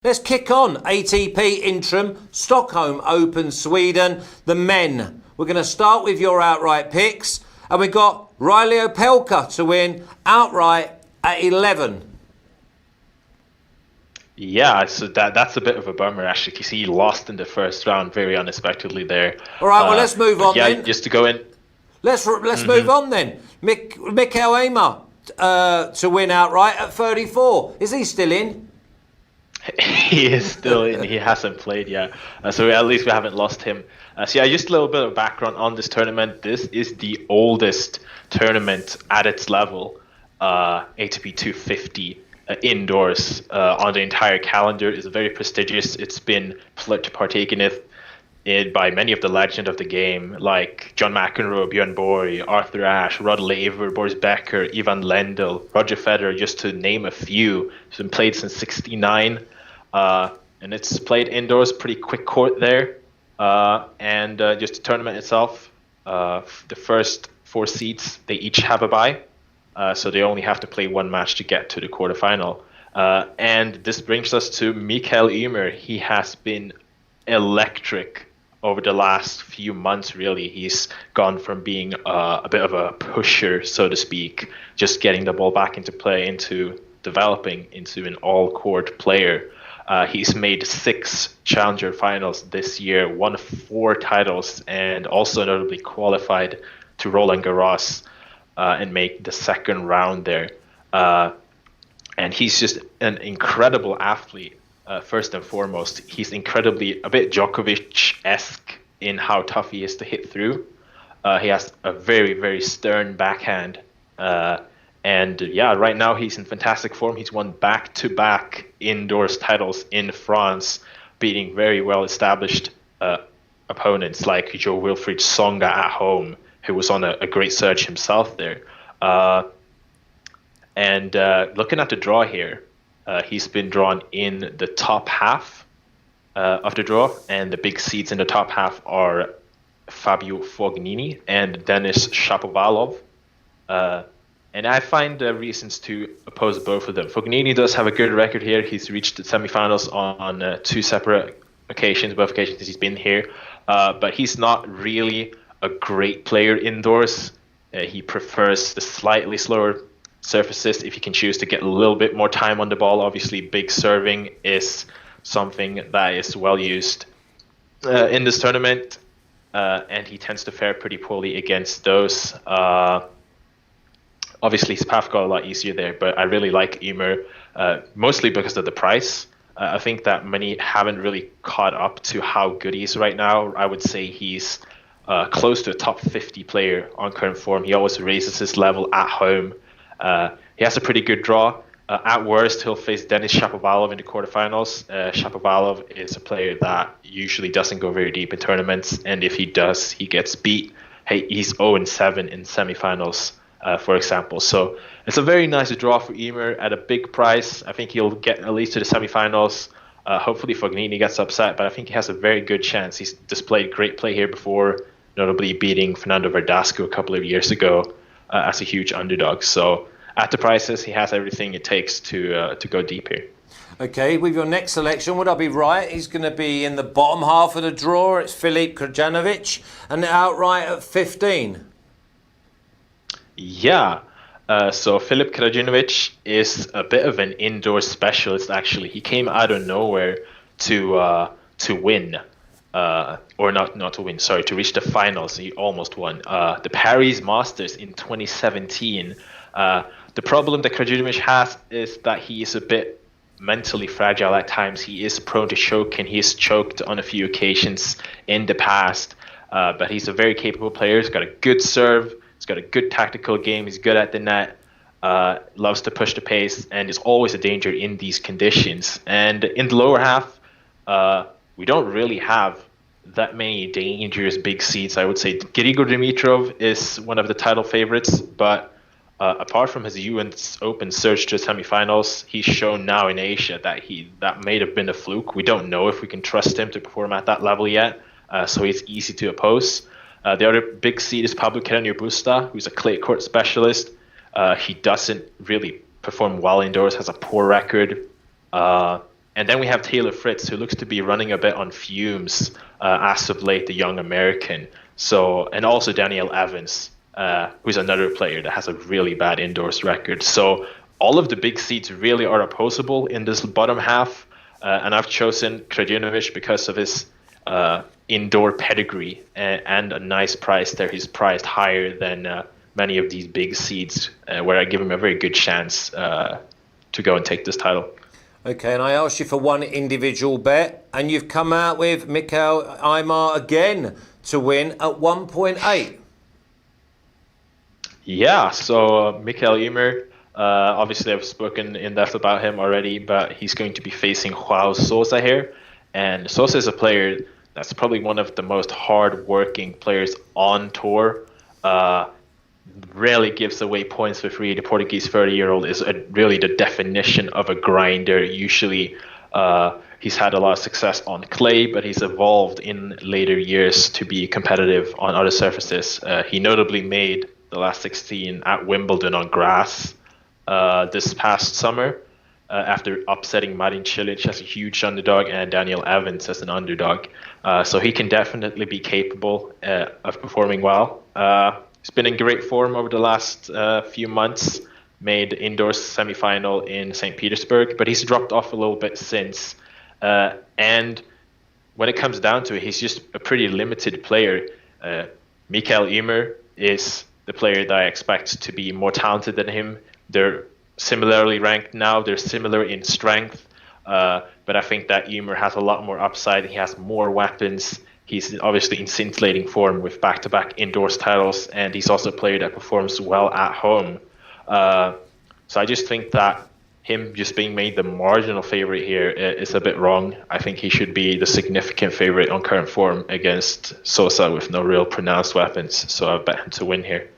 Let's kick on. ATP Interim, Stockholm Open, Sweden. The men. We're going to start with your outright picks. And we've got Riley Opelka to win outright at 11. Yeah, so that's a bit of a bummer, actually, because he lost in the first round very unexpectedly there. All right, well, let's move on then. Just to go in. Let's move on then. Mikael Ymer to win outright at 34. Is he still in? He is still in. He hasn't played yet. So at least we haven't lost him. So yeah, just a little bit of background on this tournament. This is the oldest tournament at its level, ATP 250 indoors on the entire calendar. It's very prestigious. It's been partaken in by many of the legends of the game, like John McEnroe, Björn Borg, Arthur Ashe, Rod Laver, Boris Becker, Ivan Lendl, Roger Federer, just to name a few. It's been played since '69, and it's played indoors, pretty quick court there. And just the tournament itself, the first 4 seeds, they each have a bye, so they only have to play one match to get to the quarterfinal. And this brings us to Mikael Ymer. He has been electric over the last few months, really. He's gone from being a bit of a pusher, so to speak, just getting the ball back into play, into developing into an all-court player. He's made 6 Challenger finals this year, won 4 titles, and also notably qualified to Roland Garros and make the second round there. And he's just an incredible athlete. First and foremost, he's incredibly a bit Djokovic-esque in how tough he is to hit through. He has a very, very stern backhand. And yeah, right now he's in fantastic form. He's won back-to-back indoors titles in France, beating very well-established opponents like Jo-Wilfried Tsonga at home, who was on a great surge himself there. And looking at the draw here, he's been drawn in the top half of the draw, and the big seeds in the top half are Fabio Fognini and Denis Shapovalov. And I find reasons to oppose both of them. Fognini does have a good record here. He's reached the semifinals on 2 separate occasions, both occasions he's been here. But he's not really a great player indoors. He prefers the slightly slower surfaces if he can choose to get a little bit more time on the ball. Obviously, big serving is something that is well used in this tournament, and he tends to fare pretty poorly against those. Obviously, his path got a lot easier there, but I really like Ymer, mostly because of the price. I think that many haven't really caught up to how good he is right now. I would say he's close to a top 50 player on current form. He always raises his level at home. He has a pretty good draw. At worst, he'll face Denis Shapovalov in the quarterfinals. Shapovalov is a player that usually doesn't go very deep in tournaments, and if he does, he gets beat. He's 0-7 in semifinals, for example. So it's a very nice draw for Ymer at a big price. I think he'll get at least to the semifinals. Hopefully Fognini gets upset, but I think he has a very good chance. He's displayed great play here before, notably beating Fernando Verdasco a couple of years ago as a huge underdog. So at the prices, he has everything it takes to go deep here. Okay, with your next selection, would I be right? He's going to be in the bottom half of the draw. It's Filip Krajinovic, and outright at 15. Yeah, so Filip Krajinovic is a bit of an indoor specialist, actually. He came out of nowhere to win, or not to win, sorry, to reach the finals. He almost won the Paris Masters in 2017. The problem that Krajinovic has is that he is a bit mentally fragile at times. He is prone to choke, and he's choked on a few occasions in the past. But he's a very capable player. He's got a good serve. He's got a good tactical game. He's good at the net. Loves to push the pace, and is always a danger in these conditions. And in the lower half, we don't really have that many dangerous big seeds. I would say Grigor Dimitrov is one of the title favorites, but apart from his US Open surge to semifinals, he's shown now in Asia that may have been a fluke. We don't know if we can trust him to perform at that level yet, so he's easy to oppose. The other big seed is Pablo Carreño Busta, who's a clay court specialist. He doesn't really perform well indoors, has a poor record, and And then we have Taylor Fritz, who looks to be running a bit on fumes as of late, the young American. So, and also Daniel Evans, who's another player that has a really bad indoors record. So all of the big seeds really are opposable in this bottom half. And I've chosen Krajinovic because of his indoor pedigree and a nice price there. He's priced higher than many of these big seeds, where I give him a very good chance to go and take this title. Okay, and I asked you for one individual bet, and you've come out with Mikael Ymer again to win at 1.8. Yeah, so Mikael Ymer, obviously I've spoken in depth about him already, but he's going to be facing Joao Sousa here. And Sousa is a player that's probably one of the most hard-working players on tour. Rarely gives away points for free. The Portuguese 30-year-old is really the definition of a grinder. Usually he's had a lot of success on clay, but he's evolved in later years to be competitive on other surfaces. He notably made the last 16 at Wimbledon on grass this past summer after upsetting Marin Cilic as a huge underdog and Daniel Evans as an underdog. So he can definitely be capable of performing well. He's been in great form over the last few months, made indoors semifinal in St. Petersburg, but he's dropped off a little bit since. And when it comes down to it, he's just a pretty limited player. Mikael Ymer is the player that I expect to be more talented than him. They're similarly ranked now. They're similar in strength, but I think that Ymer has a lot more upside. He has more weapons. He's obviously in scintillating form with back-to-back indoors titles, and he's also a player that performs well at home. So I just think that him just being made the marginal favorite here is a bit wrong. I think he should be the significant favorite on current form against Sousa with no real pronounced weapons. So I bet him to win here.